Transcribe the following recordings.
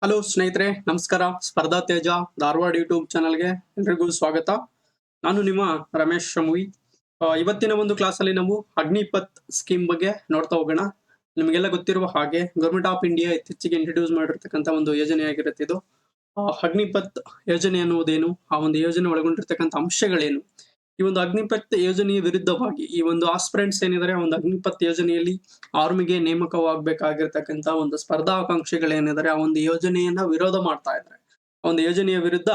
Hello ಸ್ನೇಹಿತರೆ, ನಮಸ್ಕಾರ. ಸ್ಪರ್ಧಾ ತೇಜ ಧಾರವಾಡ ಯೂಟ್ಯೂಬ್ ಚಾನಲ್ಗೆ ಎಲ್ರಿಗೂ ಸ್ವಾಗತ. ನಾನು ನಿಮ್ಮ ರಮೇಶ್ ಶಮುವಿ. ಇವತ್ತಿನ ಒಂದು ಕ್ಲಾಸಲ್ಲಿ ನಾವು ಅಗ್ನಿಪಥ್ ಸ್ಕೀಮ್ ಬಗ್ಗೆ ನೋಡ್ತಾ ಹೋಗೋಣ. ನಿಮಗೆಲ್ಲ ಗೊತ್ತಿರುವ ಹಾಗೆ ಗೌರ್ಮೆಂಟ್ ಆಫ್ ಇಂಡಿಯಾ ಇತ್ತೀಚೆಗೆ ಇಂಟ್ರೊಡ್ಯೂಸ್ ಮಾಡಿರ್ತಕ್ಕಂಥ ಒಂದು ಯೋಜನೆ ಆಗಿರುತ್ತೆ ಇದು. ಅಗ್ನಿಪಥ್ ಯೋಜನೆ ಅನ್ನುವುದೇನು, ಆ ಒಂದು ಯೋಜನೆ ಒಳಗೊಂಡಿರ್ತಕ್ಕಂಥ ಅಂಶಗಳೇನು, ಈ ಒಂದು ಅಗ್ನಿಪಥ್ ಯೋಜನೆಯ ವಿರುದ್ಧವಾಗಿ ಈ ಒಂದು ಆಸ್ಪಿರೆಂಟ್ಸ್ ಏನಿದ್ದಾರೆ ಆ ಒಂದು ಅಗ್ನಿಪಥ್ ಯೋಜನೆಯಲ್ಲಿ ಆರ್ಮಿಗೆ ನೇಮಕವಾಗಬೇಕಾಗಿರ್ತಕ್ಕಂಥ ಒಂದು ಸ್ಪರ್ಧಾಕಾಂಕ್ಷಿಗಳೇನಿದ್ದಾರೆ ಆ ಒಂದು ಯೋಜನೆಯನ್ನ ವಿರೋಧ ಮಾಡ್ತಾ ಇದ್ದಾರೆ. ಆ ಒಂದು ಯೋಜನೆಯ ವಿರುದ್ಧ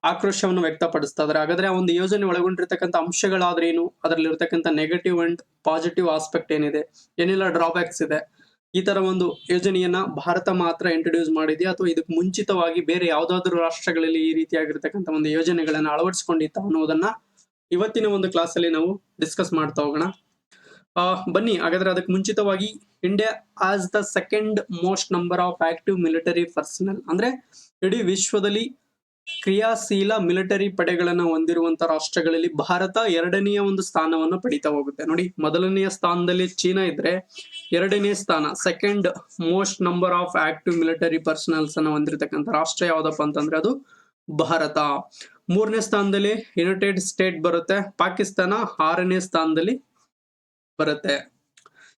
ಆಕ್ರೋಶವನ್ನು ವ್ಯಕ್ತಪಡಿಸ್ತಾ ಇದ್ದಾರೆ. ಹಾಗಾದ್ರೆ ಆ ಒಂದು ಯೋಜನೆ ಒಳಗೊಂಡಿರ್ತಕ್ಕಂಥ ಅಂಶಗಳಾದ್ರೆ ಏನು, ಅದರಲ್ಲಿ ಇರ್ತಕ್ಕಂಥ ನೆಗೆಟಿವ್ ಅಂಡ್ ಪಾಸಿಟಿವ್ ಆಸ್ಪೆಕ್ಟ್ ಏನಿದೆ, ಏನೆಲ್ಲ ಡ್ರಾಬ್ಯಾಕ್ಸ್ ಇದೆ, ಈ ತರ ಒಂದು ಯೋಜನೆಯನ್ನ ಭಾರತ ಮಾತ್ರ ಇಂಟ್ರೊಡ್ಯೂಸ್ ಮಾಡಿದೆಯಾ ಅಥವಾ ಇದಕ್ಕೆ ಮುಂಚಿತವಾಗಿ ಬೇರೆ ಯಾವ್ದಾದ್ರು ರಾಷ್ಟ್ರಗಳಲ್ಲಿ ಈ ರೀತಿಯಾಗಿರ್ತಕ್ಕಂಥ ಒಂದು ಯೋಜನೆಗಳನ್ನ ಅಳವಡಿಸಿಕೊಂಡಿತ್ತ ಅನ್ನೋದನ್ನ ಇವತ್ತಿನ ಒಂದು ಕ್ಲಾಸ್ ಅಲ್ಲಿ ನಾವು ಡಿಸ್ಕಸ್ ಮಾಡ್ತಾ ಹೋಗೋಣ. ಬನ್ನಿ ಹಾಗಾದ್ರೆ ಅದಕ್ಕೆ ಮುಂಚಿತವಾಗಿ India as the second most number of active military personal, ಅಂದ್ರೆ ಇಡೀ ವಿಶ್ವದಲ್ಲಿ ಕ್ರಿಯಾಶೀಲ ಮಿಲಿಟರಿ ಪಡೆಗಳನ್ನ ಹೊಂದಿರುವಂತ ರಾಷ್ಟ್ರಗಳಲ್ಲಿ ಭಾರತ ಎರಡನೆಯ ಒಂದು ಸ್ಥಾನವನ್ನು ಪಡಿತಾ ಹೋಗುತ್ತೆ. ನೋಡಿ, ಮೊದಲನೆಯ ಸ್ಥಾನದಲ್ಲಿ ಚೀನಾ ಇದ್ರೆ ಎರಡನೇ ಸ್ಥಾನ second most number of active military personals ಅನ್ನ ಹೊಂದಿರತಕ್ಕಂಥ ರಾಷ್ಟ್ರ ಯಾವ್ದಪ್ಪ ಅಂತಂದ್ರೆ ಅದು ಭಾರತ. ಮೂರನೇ ಸ್ಥಾನದಲ್ಲಿ ಯುನೈಟೆಡ್ ಸ್ಟೇಟ್ ಬರುತ್ತೆ, ಪಾಕಿಸ್ತಾನ ಆರನೇ ಸ್ಥಾನದಲ್ಲಿ ಬರುತ್ತೆ.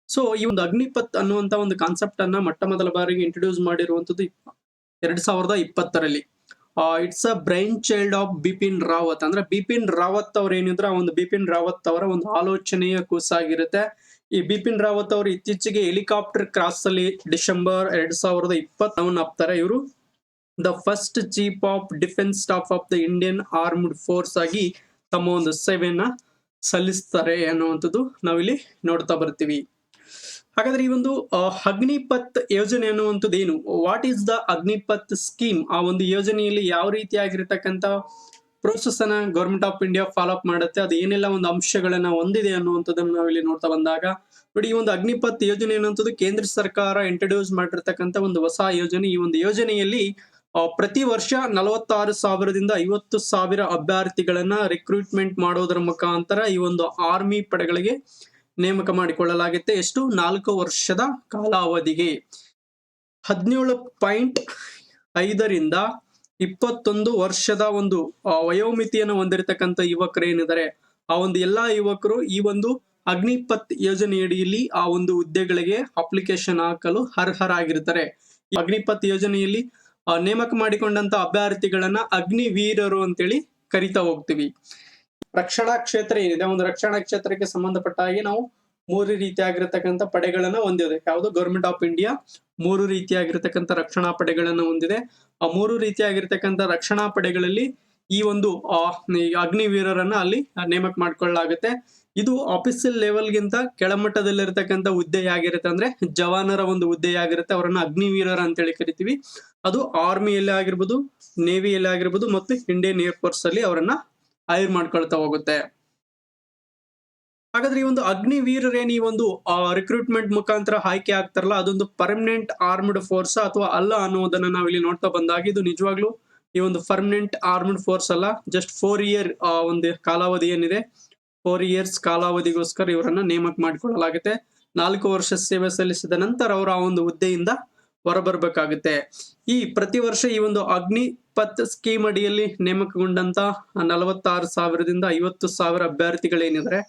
ಸೊ ಈ ಒಂದು ಅಗ್ನಿಪಥ್ ಅನ್ನುವಂತ ಒಂದು ಕಾನ್ಸೆಪ್ಟ್ ಅನ್ನ ಮೊಟ್ಟ ಮೊದಲ ಬಾರಿಗೆ ಇಂಟ್ರೊಡ್ಯೂಸ್ ಮಾಡಿರುವಂತದ್ದು 2020ರಲ್ಲಿ. It's a brain child of Bipin Rawat. ಅಂದ್ರೆ ಬಿಪಿನ್ ರಾವತ್ ಅವ್ರ ಏನಿದ್ರೆ ಆ ಒಂದು ಬಿಪಿನ್ ರಾವತ್ ಅವರ ಒಂದು ಆಲೋಚನೆಯ ಕೂಸಾಗಿರುತ್ತೆ. ಈ ಬಿಪಿನ್ ರಾವತ್ ಅವರು ಇತ್ತೀಚೆಗೆ ಹೆಲಿಕಾಪ್ಟರ್ ಕ್ರಾಸ್ ಅಲ್ಲಿ ಡಿಸೆಂಬರ್ 2020 ಹಾಕ್ತಾರೆ. ಇವರು the first chief of defence staff of the Indian armed force ಆಗಿ ತಮ್ಮ ಒಂದು ಸೇವೆಯನ್ನ ಸಲ್ಲಿಸ್ತಾರೆ ಅನ್ನುವಂಥದ್ದು ನಾವಿಲ್ಲಿ ನೋಡ್ತಾ ಬರ್ತೀವಿ. ಹಾಗಾದ್ರೆ ಈ ಒಂದು ಅಗ್ನಿಪಥ್ ಯೋಜನೆ ಅನ್ನುವಂಥದ್ದು ಏನು, what is the Agnipath scheme, ಆ ಒಂದು ಯೋಜನೆಯಲ್ಲಿ ಯಾವ ರೀತಿಯಾಗಿರ್ತಕ್ಕಂಥ ಪ್ರೋಸೆಸ್ ಅನ್ನ government of India follow up ಮಾಡುತ್ತೆ, ಅದು ಏನೆಲ್ಲ ಒಂದು ಅಂಶಗಳನ್ನ ಹೊಂದಿದೆ ಅನ್ನುವಂಥದ್ದನ್ನು ನಾವಿಲ್ಲಿ ನೋಡ್ತಾ ಬಂದಾಗ ನೋಡಿ, ಈ ಒಂದು ಅಗ್ನಿಪಥ್ ಯೋಜನೆ ಅನ್ನುವಂಥದ್ದು ಕೇಂದ್ರ ಸರ್ಕಾರ ಇಂಟ್ರೊಡ್ಯೂಸ್ ಮಾಡಿರ್ತಕ್ಕಂಥ ಒಂದು ಹೊಸ ಯೋಜನೆ. ಈ ಒಂದು ಯೋಜನೆಯಲ್ಲಿ ಪ್ರತಿ ವರ್ಷ 46,000ದಿಂದ 50,000 ಅಭ್ಯರ್ಥಿಗಳನ್ನ ರಿಕ್ರೂಟ್ಮೆಂಟ್ ಮಾಡೋದರ ಮುಖಾಂತರ ಈ ಒಂದು ಆರ್ಮಿ ಪಡೆಗಳಿಗೆ ನೇಮಕ ಮಾಡಿಕೊಳ್ಳಲಾಗುತ್ತೆ. ಎಷ್ಟು? 4 ವರ್ಷದ ಕಾಲಾವಧಿಗೆ 17.5ರಿಂದ 21 ವರ್ಷದ ಒಂದು ವಯೋಮಿತಿಯನ್ನು ಹೊಂದಿರತಕ್ಕಂಥ ಯುವಕರು ಏನಿದ್ದಾರೆ ಆ ಒಂದು ಎಲ್ಲಾ ಯುವಕರು ಈ ಒಂದು ಅಗ್ನಿಪಥ್ ಯೋಜನೆಯಡಿಯಲ್ಲಿ ಆ ಒಂದು ಹುದ್ದೆಗಳಿಗೆ ಅಪ್ಲಿಕೇಶನ್ ಹಾಕಲು ಅರ್ಹರಾಗಿರ್ತಾರೆ. ಈ ಅಗ್ನಿಪಥ್ ಯೋಜನೆಯಲ್ಲಿ ನೇಮಕ ಮಾಡಿಕೊಂಡಂತ ಅಭ್ಯರ್ಥಿಗಳನ್ನ ಅಗ್ನಿವೀರರು ಅಂತೇಳಿ ಕರಿತಾ ಹೋಗ್ತೀವಿ. ರಕ್ಷಣಾ ಕ್ಷೇತ್ರ ಏನಿದೆ, ಒಂದು ರಕ್ಷಣಾ ಕ್ಷೇತ್ರಕ್ಕೆ ಸಂಬಂಧಪಟ್ಟ ಹಾಗೆ ನಾವು 3 ರೀತಿಯಾಗಿರ್ತಕ್ಕಂಥ ಪಡೆಗಳನ್ನ ಹೊಂದಿದೆ. ಯಾವುದು? ಗೌರ್ಮೆಂಟ್ ಆಫ್ ಇಂಡಿಯಾ 3 ರೀತಿಯಾಗಿರ್ತಕ್ಕಂಥ ರಕ್ಷಣಾ ಪಡೆಗಳನ್ನ ಹೊಂದಿದೆ. ಆ 3 ರೀತಿಯಾಗಿರ್ತಕ್ಕಂಥ ರಕ್ಷಣಾ ಪಡೆಗಳಲ್ಲಿ ಈ ಒಂದು ಅಗ್ನಿವೀರರನ್ನ ಅಲ್ಲಿ ನೇಮಕ ಮಾಡ್ಕೊಳ್ಳಲಾಗುತ್ತೆ. ಇದು ಆಫೀಸಿಯಲ್ ಲೆವೆಲ್ಗಿಂತ ಕೆಳಮಟ್ಟದಲ್ಲಿರ್ತಕ್ಕಂಥ ಹುದ್ದೆಯಾಗಿರುತ್ತೆ. ಅಂದ್ರೆ ಜವಾನರ ಒಂದು ಹುದ್ದೆಯಾಗಿರುತ್ತೆ, ಅವರನ್ನ ಅಗ್ನಿವೀರರ ಅಂತೇಳಿ ಕರಿತೀವಿ. ಅದು ಆರ್ಮಿಯಲ್ಲಿ ಆಗಿರ್ಬೋದು, ನೇವಿಯಲ್ಲಿ ಆಗಿರ್ಬೋದು ಮತ್ತು ಇಂಡಿಯನ್ ಏರ್ ಫೋರ್ಸ್ ಅಲ್ಲಿ ಅವರನ್ನ ಹೈರ್ ಮಾಡ್ಕೊಳ್ತಾ ಹೋಗುತ್ತೆ. ಹಾಗಾದ್ರೆ ಈ ಒಂದು ಅಗ್ನಿವೀರರೇನು ಈ ಒಂದು ರಿಕ್ರೂಟ್ಮೆಂಟ್ ಮುಖಾಂತರ ಆಯ್ಕೆ ಆಗ್ತಾರಲ್ಲ, ಅದೊಂದು ಪರ್ಮನೆಂಟ್ ಆರ್ಮ್ಡ್ ಫೋರ್ಸ್ ಅಥವಾ ಅಲ್ಲ ಅನ್ನೋದನ್ನ ನಾವಿಲ್ಲಿ ನೋಡ್ತಾ ಬಂದಾಗ ಇದು ನಿಜವಾಗ್ಲೂ ಈ ಒಂದು ಪರ್ಮನೆಂಟ್ ಆರ್ಮ್ಡ್ ಫೋರ್ಸ್ ಅಲ್ಲ. ಜಸ್ಟ್ 4 ಇಯರ್ ಒಂದು ಕಾಲಾವಧಿ ಏನಿದೆ, 4 ಇಯರ್ಸ್ ಕಾಲಾವಧಿಗೋಸ್ಕರ ಇವರನ್ನ ನೇಮಕ ಮಾಡಿಕೊಳ್ಳಲಾಗುತ್ತೆ. 4 ವರ್ಷ ಸೇವೆ ಸಲ್ಲಿಸಿದ ನಂತರ ಅವರು ಆ ಒಂದು ಹುದ್ದೆಯಿಂದ ಹೊರಬರ್ಬೇಕಾಗುತ್ತೆ. ಈ ಪ್ರತಿ ವರ್ಷ ಈ ಒಂದು ಅಗ್ನಿಪಥ್ ಸ್ಕೀಮ್ ಅಡಿಯಲ್ಲಿ ನೇಮಕಗೊಂಡಂತ 46,000ದಿಂದ 50,000 ಅಭ್ಯರ್ಥಿಗಳೇನಿದ್ರೆ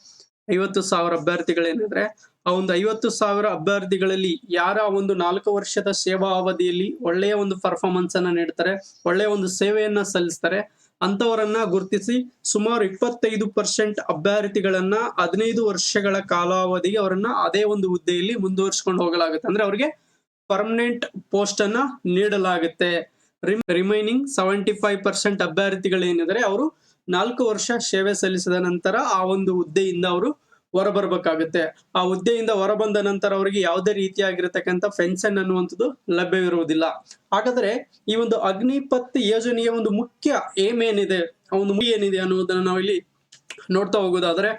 ಆ ಒಂದು 50,000 ಅಭ್ಯರ್ಥಿಗಳಲ್ಲಿ ಯಾರ ಒಂದು 4 ವರ್ಷದ ಸೇವಾ ಅವಧಿಯಲ್ಲಿ ಒಳ್ಳೆಯ ಒಂದು ಪರ್ಫಾರ್ಮೆನ್ಸ್ ಅನ್ನ ನೀಡ್ತಾರೆ, ಒಳ್ಳೆಯ ಒಂದು ಸೇವೆಯನ್ನ ಸಲ್ಲಿಸ್ತಾರೆ, ಅಂತವರನ್ನ ಗುರುತಿಸಿ ಸುಮಾರು 25% ಅಭ್ಯರ್ಥಿಗಳನ್ನ 15 ವರ್ಷಗಳ ಕಾಲಾವಧಿಗೆ ಅವರನ್ನ ಅದೇ ಒಂದು ಹುದ್ದೆಯಲ್ಲಿ ಮುಂದುವರಿಸಿಕೊಂಡು ಹೋಗಲಾಗುತ್ತೆ. ಅಂದ್ರೆ ಅವರಿಗೆ ಪರ್ಮನೆಂಟ್ ಪೋಸ್ಟ್ ಅನ್ನ ನೀಡಲಾಗುತ್ತೆ. ರಿಮೈನಿಂಗ್ 75% ಅಭ್ಯರ್ಥಿಗಳೇನಿದ್ದಾರೆ ಅವರು 4 ವರ್ಷ ಸೇವೆ ಸಲ್ಲಿಸಿದ ನಂತರ ಆ ಒಂದು ಹುದ್ದೆಯಿಂದ ಅವರು ಹೊರಬರ್ಬೇಕಾಗುತ್ತೆ. ಆ ಹುದ್ದೆಯಿಂದ ಹೊರಬಂದ ನಂತರ ಅವರಿಗೆ ಯಾವುದೇ ರೀತಿಯಾಗಿರತಕ್ಕಂಥ ಪೆನ್ಷನ್ ಅನ್ನುವಂಥದ್ದು ಲಭ್ಯವಿರುವುದಿಲ್ಲ. ಹಾಗಾದ್ರೆ ಈ ಒಂದು ಅಗ್ನಿಪಥ್ ಯೋಜನೆಯ ಒಂದು ಮುಖ್ಯ ಏಮ್ ಏನಿದೆ, ಆ ಒಂದು ಏನಿದೆ ಅನ್ನೋದನ್ನ ನಾವಿಲ್ಲಿ ನೋಡ್ತಾ ಹೋಗೋದಾದ್ರೆ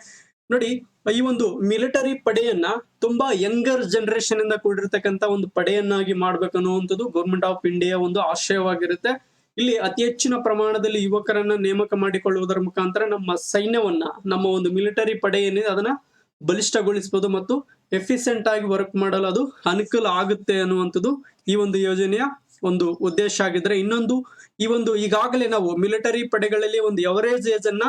ನೋಡಿ, ಈ ಒಂದು ಮಿಲಿಟರಿ ಪಡೆಯನ್ನ ತುಂಬಾ ಯಂಗರ್ ಜನರೇಷನ್ ಇಂದ ಕೂಡಿರ್ತಕ್ಕಂಥ ಒಂದು ಪಡೆಯನ್ನಾಗಿ ಮಾಡ್ಬೇಕನ್ನುವಂಥದ್ದು ಗೌರ್ಮೆಂಟ್ ಆಫ್ ಇಂಡಿಯಾ ಒಂದು ಆಶಯವಾಗಿರುತ್ತೆ. ಇಲ್ಲಿ ಅತಿ ಹೆಚ್ಚಿನ ಪ್ರಮಾಣದಲ್ಲಿ ಯುವಕರನ್ನ ನೇಮಕ ಮಾಡಿಕೊಳ್ಳುವುದರ ಮುಖಾಂತರ ನಮ್ಮ ಸೈನ್ಯವನ್ನ, ನಮ್ಮ ಒಂದು ಮಿಲಿಟರಿ ಪಡೆ ಏನಿದೆ ಅದನ್ನ ಬಲಿಷ್ಠಗೊಳಿಸಬಹುದು ಮತ್ತು ಎಫಿಷಿಯಂಟ್ ಆಗಿ ವರ್ಕ್ ಮಾಡಲು ಅದು ಅನುಕೂಲ ಆಗುತ್ತೆ ಅನ್ನುವಂಥದ್ದು ಈ ಒಂದು ಯೋಜನೆಯ ಒಂದು ಉದ್ದೇಶ ಆಗಿದ್ರೆ, ಇನ್ನೊಂದು ಈ ಒಂದು ಈಗಾಗಲೇ ನಾವು ಮಿಲಿಟರಿ ಪಡೆಗಳಲ್ಲಿ ಒಂದು ಎವರೇಜ್ ಏಜ್ ಅನ್ನ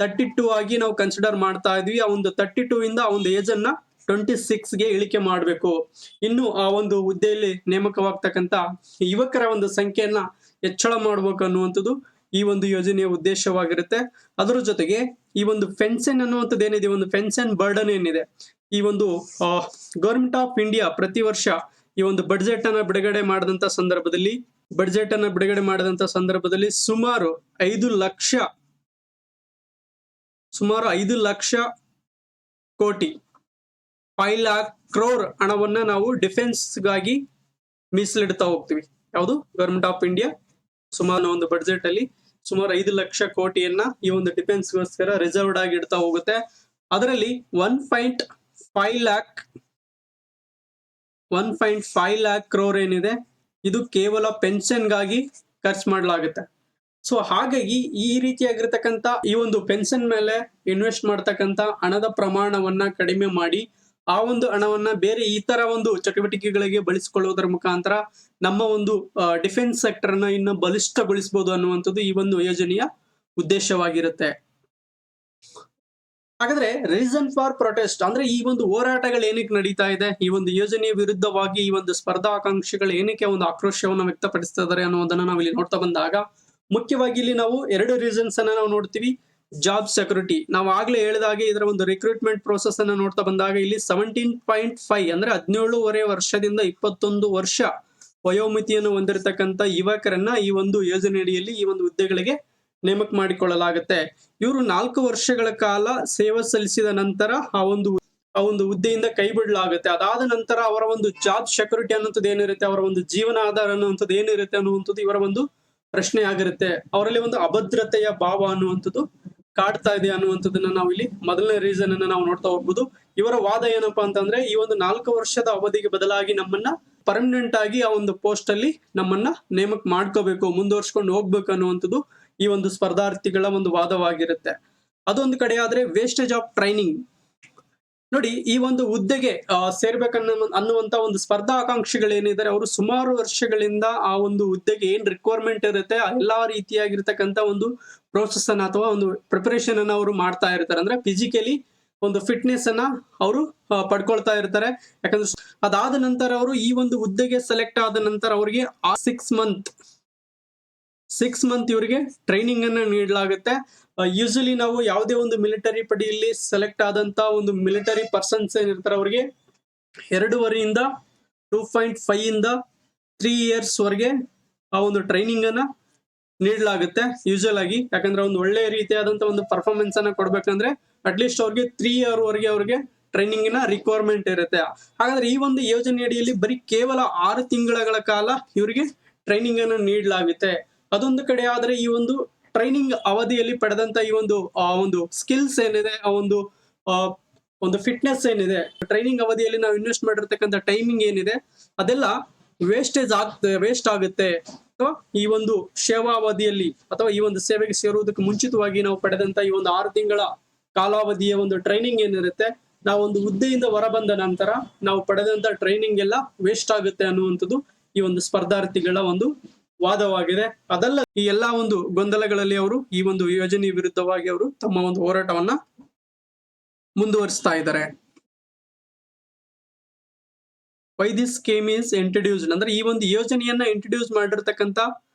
32 ಆಗಿ ನಾವು ಕನ್ಸಿಡರ್ ಮಾಡ್ತಾ ಇದ್ವಿ. ಆ ಒಂದು 32 ಇಂದ ಆ ಒಂದು ಏಜ್ ಅನ್ನ 26ಗೆ ಇಳಿಕೆ ಮಾಡಬೇಕು. ಇನ್ನು ಆ ಒಂದು ಹುದ್ದೆಯಲ್ಲಿ ನೇಮಕವಾಗ್ತಕ್ಕಂತ ಯುವಕರ ಒಂದು ಸಂಖ್ಯೆಯನ್ನ ಹೆಚ್ಚಳ ಮಾಡ್ಬೇಕು ಅನ್ನುವಂಥದ್ದು ಈ ಒಂದು ಯೋಜನೆಯ ಉದ್ದೇಶವಾಗಿರುತ್ತೆ. ಅದರ ಜೊತೆಗೆ ಈ ಒಂದು ಪೆನ್ಷನ್ ಅನ್ನುವಂಥದ್ದು ಏನಿದೆ, ಒಂದು ಪೆನ್ಷನ್ ಬರ್ಡನ್ ಏನಿದೆ, ಈ ಒಂದು ಗವರ್ಮೆಂಟ್ ಆಫ್ ಇಂಡಿಯಾ ಪ್ರತಿ ವರ್ಷ ಈ ಒಂದು ಬಡ್ಜೆಟ್ ಅನ್ನ ಬಿಡುಗಡೆ ಮಾಡಿದಂತ ಸಂದರ್ಭದಲ್ಲಿ ಸುಮಾರು 5 ಲಕ್ಷ ಕೋಟಿ 5 lakh crore ಹಣವನ್ನ ನಾವು ಡಿಫೆನ್ಸ್ ಗಾಗಿ ಮೀಸಲಿಡ್ತಾ ಹೋಗ್ತೀವಿ. ಯಾವುದು ಗವರ್ಮೆಂಟ್ ಆಫ್ ಇಂಡಿಯಾ ಸುಮಾರು ಒಂದು ಬಡ್ಜೆಟ್ ಅಲ್ಲಿ ಸುಮಾರು 5 ಲಕ್ಷ ಕೋಟಿಯನ್ನ ಈ ಒಂದು ಡಿಫೆನ್ಸ್ ಗೋಸ್ಕರ ರಿಸರ್ವ್ಡ್ ಆಗಿ ಇಡ್ತಾ ಹೋಗುತ್ತೆ. ಅದರಲ್ಲಿ 1.5 lakh crore ಏನಿದೆ, ಇದು ಕೇವಲ ಪೆನ್ಷನ್ ಗಾಗಿ ಖರ್ಚು ಮಾಡಲಾಗುತ್ತೆ. ಸೊ ಹಾಗಾಗಿ ಈ ರೀತಿಯಾಗಿರ್ತಕ್ಕಂಥ ಈ ಒಂದು ಪೆನ್ಷನ್ ಮೇಲೆ ಇನ್ವೆಸ್ಟ್ ಮಾಡ್ತಕ್ಕಂಥ ಹಣದ ಪ್ರಮಾಣವನ್ನ ಕಡಿಮೆ ಮಾಡಿ ಆ ಒಂದು ಹಣವನ್ನ ಬೇರೆ ಈ ತರ ಒಂದು ಚಟುವಟಿಕೆಗಳಿಗೆ ಬಳಸಿಕೊಳ್ಳುವುದರ ಮುಖಾಂತರ ನಮ್ಮ ಒಂದು ಡಿಫೆನ್ಸ್ ಸೆಕ್ಟರ್ ನ ಇನ್ನು ಬಲಿಷ್ಠಗೊಳಿಸಬಹುದು ಅನ್ನುವಂಥದ್ದು ಈ ಒಂದು ಯೋಜನೆಯ ಉದ್ದೇಶವಾಗಿರುತ್ತೆ. ಹಾಗಾದ್ರೆ ರೀಸನ್ ಫಾರ್ ಪ್ರೊಟೆಸ್ಟ್ ಅಂದ್ರೆ ಈ ಒಂದು ಹೋರಾಟಗಳು ಏನಕ್ಕೆ ನಡೀತಾ ಇದೆ, ಈ ಒಂದು ಯೋಜನೆಯ ವಿರುದ್ಧವಾಗಿ ಈ ಒಂದು ಸ್ಪರ್ಧಾಕಾಂಕ್ಷಿಗಳು ಏನಕ್ಕೆ ಒಂದು ಆಕ್ರೋಶವನ್ನು ವ್ಯಕ್ತಪಡಿಸ್ತಾ ಇದ್ದಾರೆ ಅನ್ನೋದನ್ನ ನಾವು ಇಲ್ಲಿ ನೋಡ್ತಾ ಬಂದಾಗ, ಮುಖ್ಯವಾಗಿ ಇಲ್ಲಿ ನಾವು 2 ರೀಸನ್ಸ್ ಅನ್ನ ನಾವು ನೋಡ್ತೀವಿ. ಜಾಬ್ ಸೆಕ್ಯೂರಿಟಿ, ನಾವು ಆಗ್ಲೇ ಹೇಳಿದಾಗೆ ಇದರ ಒಂದು ರಿಕ್ರೂಟ್ಮೆಂಟ್ ಪ್ರೋಸೆಸ್ ಅನ್ನ ನೋಡ್ತಾ ಬಂದಾಗ ಇಲ್ಲಿ 17.5 ಅಂದ್ರೆ 17.5 ವರ್ಷದಿಂದ 21 ವರ್ಷ ವಯೋಮಿತಿಯನ್ನು ಹೊಂದಿರತಕ್ಕಂತ ಯುವಕರನ್ನ ಈ ಒಂದು ಯೋಜನೆ ಅಡಿಯಲ್ಲಿ ಈ ಒಂದು ಹುದ್ದೆಗಳಿಗೆ ನೇಮಕ ಮಾಡಿಕೊಳ್ಳಲಾಗುತ್ತೆ. ಇವರು 4 ವರ್ಷಗಳ ಕಾಲ ಸೇವೆ ಸಲ್ಲಿಸಿದ ನಂತರ ಆ ಒಂದು ಹುದ್ದೆಯಿಂದ ಕೈ ಬಿಡಲಾಗುತ್ತೆ. ಅದಾದ ನಂತರ ಅವರ ಒಂದು ಜಾಬ್ ಸೆಕ್ಯೂರಿಟಿ ಅನ್ನುವಂಥದ್ದು ಏನಿರುತ್ತೆ, ಅವರ ಒಂದು ಜೀವನ ಆಧಾರ ಅನ್ನುವಂಥದ್ದು ಏನಿರುತ್ತೆ ಅನ್ನುವಂಥದ್ದು ಇವರ ಒಂದು ಪ್ರಶ್ನೆ ಆಗಿರುತ್ತೆ. ಅವರಲ್ಲಿ ಒಂದು ಅಭದ್ರತೆಯ ಭಾವ ಅನ್ನುವಂಥದ್ದು ಕಾಡ್ತಾ ಇದೆ ಅನ್ನುವಂಥದ್ದನ್ನ ನಾವು ಇಲ್ಲಿ ಮೊದಲನೇ ರೀಸನ್ ಅನ್ನ ನಾವು ನೋಡ್ತಾ ಹೋಗ್ಬೋದು. ಇವರ ವಾದ ಏನಪ್ಪಾ ಅಂತಂದ್ರೆ, ಈ ಒಂದು 4 ವರ್ಷದ ಅವಧಿಗೆ ಬದಲಾಗಿ ನಮ್ಮನ್ನ ಪರ್ಮನೆಂಟ್ ಆಗಿ ಆ ಒಂದು ಪೋಸ್ಟ್ ಅಲ್ಲಿ ನಮ್ಮನ್ನ ನೇಮಕ ಮಾಡ್ಕೋಬೇಕು, ಮುಂದುವರ್ಸ್ಕೊಂಡು ಹೋಗ್ಬೇಕು ಅನ್ನುವಂಥದ್ದು ಈ ಒಂದು ಸ್ಪರ್ಧಾರ್ಥಿಗಳ ಒಂದು ವಾದವಾಗಿರುತ್ತೆ. ಅದೊಂದು ಕಡೆ ಆದ್ರೆ ವೇಸ್ಟೇಜ್ ಆಫ್ ಟ್ರೈನಿಂಗ್ ನೋಡಿ, ಈ ಒಂದು ಹುದ್ದೆಗೆ ಅನ್ನುವಂತ ಒಂದು ಸ್ಪರ್ಧಾಕಾಂಕ್ಷಿಗಳೇನಿದ್ದಾರೆ ಅವರು ಸುಮಾರು ವರ್ಷಗಳಿಂದ ಆ ಒಂದು ಹುದ್ದೆಗೆ ಏನ್ ರಿಕ್ವೈರ್ಮೆಂಟ್ ಇರುತ್ತೆ ಎಲ್ಲಾ ರೀತಿಯಾಗಿರ್ತಕ್ಕಂಥ ಒಂದು ಪ್ರೋಸೆಸ್ ಅನ್ನ ಅಥವಾ ಒಂದು ಪ್ರಿಪರೇಷನ್ ಅನ್ನ ಅವರು ಮಾಡ್ತಾ ಇರ್ತಾರೆ. ಅಂದ್ರೆ ಫಿಸಿಕಲಿ ಒಂದು ಫಿಟ್ನೆಸ್ ಅನ್ನ ಅವರು ಪಡ್ಕೊಳ್ತಾ ಇರ್ತಾರೆ. ಯಾಕಂದ್ರೆ ಅದಾದ ನಂತರ ಅವರು ಈ ಒಂದು ಹುದ್ದೆಗೆ ಸೆಲೆಕ್ಟ್ ಆದ ನಂತರ ಅವರಿಗೆ 6 ಮಂತ್ ಇವರಿಗೆ ಟ್ರೈನಿಂಗ್ ಅನ್ನ ನೀಡಲಾಗುತ್ತೆ. ಯೂಶಲಿ ನಾವು ಯಾವುದೇ ಒಂದು ಮಿಲಿಟರಿ ಪಡೆಯಲ್ಲಿ ಸೆಲೆಕ್ಟ್ ಆದಂತ ಒಂದು ಮಿಲಿಟರಿ ಪರ್ಸನ್ಸ್ ಏನಿರ್ತಾರೆ ಅವರಿಗೆ 2.5 ಇಂದ 2.5 ಇಂದ 3 years ವರೆಗೆ ಆ ಒಂದು ಟ್ರೈನಿಂಗ್ ಅನ್ನ ನೀಡಲಾಗುತ್ತೆ ಯೂಶಲ್ ಆಗಿ. ಯಾಕಂದ್ರೆ ಒಂದು ಒಳ್ಳೆ ರೀತಿಯಾದಂತ ಒಂದು ಪರ್ಫಾರ್ಮೆನ್ಸ್ ಅನ್ನ ಕೊಡ್ಬೇಕಂದ್ರೆ ಅಟ್ಲೀಸ್ಟ್ ಅವ್ರಿಗೆ 3 year ವರೆಗೆ ಅವ್ರಿಗೆ ಟ್ರೈನಿಂಗ್ ನ ರಿಕ್ವೈರ್ಮೆಂಟ್ ಇರುತ್ತೆ. ಹಾಗಾದ್ರೆ ಈ ಒಂದು ಯೋಜನೆ ಅಡಿಯಲ್ಲಿ ಬರೀ ಕೇವಲ 6 ತಿಂಗಳ ಕಾಲ ಇವರಿಗೆ ಟ್ರೈನಿಂಗ್ ಅನ್ನ ನೀಡಲಾಗುತ್ತೆ. ಅದೊಂದು ಕಡೆ ಆದ್ರೆ ಈ ಒಂದು ಟ್ರೈನಿಂಗ್ ಅವಧಿಯಲ್ಲಿ ಪಡೆದಂತ ಈ ಒಂದು ಸ್ಕಿಲ್ಸ್ ಏನಿದೆ, ಆ ಒಂದು ಫಿಟ್ನೆಸ್ ಏನಿದೆ, ಟ್ರೈನಿಂಗ್ ಅವಧಿಯಲ್ಲಿ ನಾವು ಇನ್ವೆಸ್ಟ್ ಮಾಡಿರ್ತಕ್ಕಂಥ ಟೈಮಿಂಗ್ ಏನಿದೆ ಅದೆಲ್ಲ ವೇಸ್ಟ್ ಆಗುತ್ತೆ. ಅಥವಾ ಈ ಒಂದು ಸೇವಾವಧಿಯಲ್ಲಿ ಅಥವಾ ಈ ಒಂದು ಸೇವೆಗೆ ಸೇರುವುದಕ್ಕೆ ಮುಂಚಿತವಾಗಿ ನಾವು ಪಡೆದಂತ ಈ ಒಂದು 6 ತಿಂಗಳ ಕಾಲಾವಧಿಯ ಒಂದು ಟ್ರೈನಿಂಗ್ ಏನಿರುತ್ತೆ, ನಾವು ಒಂದು ಹುದ್ದೆಯಿಂದ ಹೊರಬಂದ ನಂತರ ನಾವು ಪಡೆದಂತ ಟ್ರೈನಿಂಗ್ ಎಲ್ಲ ವೇಸ್ಟ್ ಆಗುತ್ತೆ ಅನ್ನುವಂಥದ್ದು ಈ ಒಂದು ಸ್ಪರ್ಧಾರ್ಥಿಗಳ ಒಂದು ವಾದವಾಗಿದೆ. ಅದಲ್ಲ, ಈ ಎಲ್ಲಾ ಒಂದು ಗೊಂದಲಗಳಲ್ಲಿ ಅವರು ಈ ಒಂದು ಯೋಜನೆ ವಿರುದ್ಧವಾಗಿ ಅವರು ತಮ್ಮ ಒಂದು ಹೋರಾಟವನ್ನ ಮುಂದುವರಿಸ್ತಾ ಇದ್ದಾರೆ. Why this scheme is introduced ಅಂದ್ರೆ ಈ ಒಂದು ಯೋಜನೆಯನ್ನ ಇಂಟ್ರೊಡ್ಯೂಸ್ ಮಾಡಿರ್ತಕ್ಕಂಥ